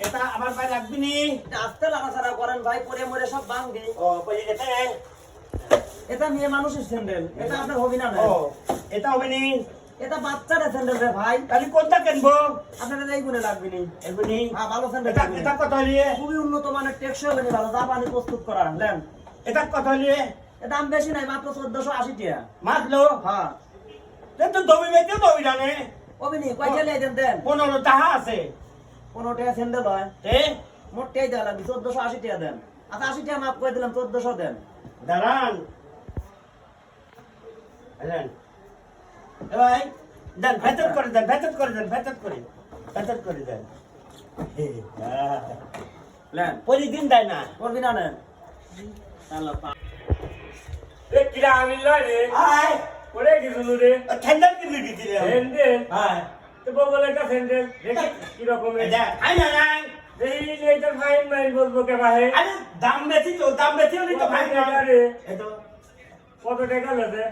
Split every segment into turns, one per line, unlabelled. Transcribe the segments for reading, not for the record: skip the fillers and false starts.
এটা আমার ভাই লাগবে নি।
আস্তে লাগাছাড়া করেন ভাই, পরে মরে সব ভাঙবে।
ও বলি
এটা মেয়ে মানুষের স্যান্ডেল, এটা আপনার হবি না?
ও এটা হবে নি।
এটা বাচ্চারা স্যান্ডেল রে ভাই,
তাহলে কোনটা কিনবো?
আপনার এই গুণে লাগবে নি।
এরকম নি।
হ্যাঁ, ভালো স্যান্ডেল
এটা
লাগবে।
এটা কত হলিয়ে?
খুবই উন্নত মানের, টেকসই হবে নি, ভালো জাপানি প্রস্তুত করা। নেন,
এটা কত হলিয়ে?
এর দাম বেশি নাই, মাত্র 1480 টাকা।
মাতলো
হ্যাঁ,
তো দবি বেচে দবি জানে
হবি নি। কয়টা লিয়ে দেন? দেন
15 টাকা আছে
15 টাকা স্যান্ডেল হয়,
এ
মোটটাই দেওয়া লাগবে। 1480 টাকা দেন। আচ্ছা 80 টাকা মাফ করে দিলাম, 1400 দেন।
দাঁড়ান এলেন এ ভাই দেন ভেতর করে দেন ভেতর করে দেন ভেতর করে দেন
নেন,
প্রতিদিন দেয় না
করবি না? নেন। আল্লাহ পা
এ কিরা আমি লয় রে
আয়
ওরে কিছু রে
ঠান্ডার কিনে দিছিলে
সেন্ডেল
হ্যাঁ
তো বলে একটা সেন্ডেল দেখি কি রকম
এটা আই না নাই
দেখি এইটা ফাইন মাইন বলবো কে ভাই
আরে দাম বেশি তো দাম বেশি হলে তো ভাই না
রে
এ তো
কত টাকা লাগে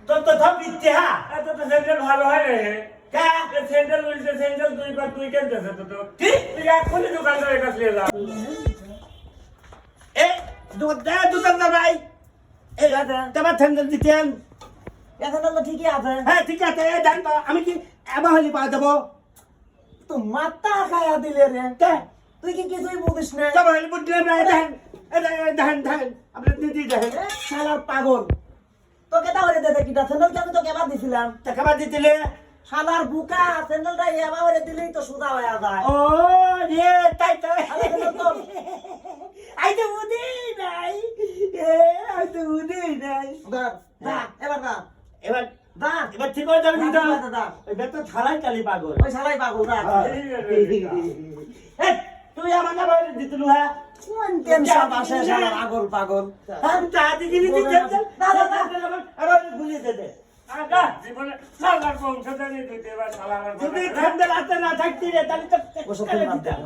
তো সব দিতে হ্যাঁ
এত তো সেন্ডেল ভালো হয় রে
কে
সেন্ডেল উল্টে সেন্ডেল দুইবার তুই কিনতেছে তো
কি
তুই এখনই দোকানদারের কাছে নিয়ে যা
এ দোকানদার ভাই এ তোমার ঠান্ডা দিতেন
এখন তো ঠিকই আছে।
হ্যাঁ ঠিক আছে এ দেন তো আমি কি এবার হলি পা দেবো
তো মাথা খায়া দিলে রে,
কে
তুই কি কিছুই বুঝিস না?
তবে হলি বুঝলে না দেন দেন আপনি দিদি দেন
শালার পাগল, তোকে তাহলে দে কিটা স্যান্ডেলটা আমি তোকে এবার দিছিলাম।
টাকা বাদ দিছিলে
শালার বুকা, স্যান্ডেলটা এবার দিলেই তো সুদা হয়ে যায়।
ও রে তাই তো
আরে স্যান্ডেল তোর।
আই তো বুঝি নাই এ আই তো বুঝি নাই
ধর, দা, এবার দা,
এবার
দা।
এবার ঠিক হয়ে যাবে
দা,
দিদা
দা, দা।
ওই বেটা ছাড়াই কালি পাগল
ওই শালাই পাগল, দা।
এ তুই আমার না বাইরে দিতলু হ্যাঁ
কোন টেনশন আসে শালার আগল পাগল।
আমি চাহাতি গিনি দিতে
না, না, না।
আরে গুলি দে দে
আগা জীবনে সালার বংশ জানি তুই এবার সালার
যদি ঠান্ডা রাতে না থাকতি রে তাহলে তো
ওসব
কালে
বাদ দে।
দিতাম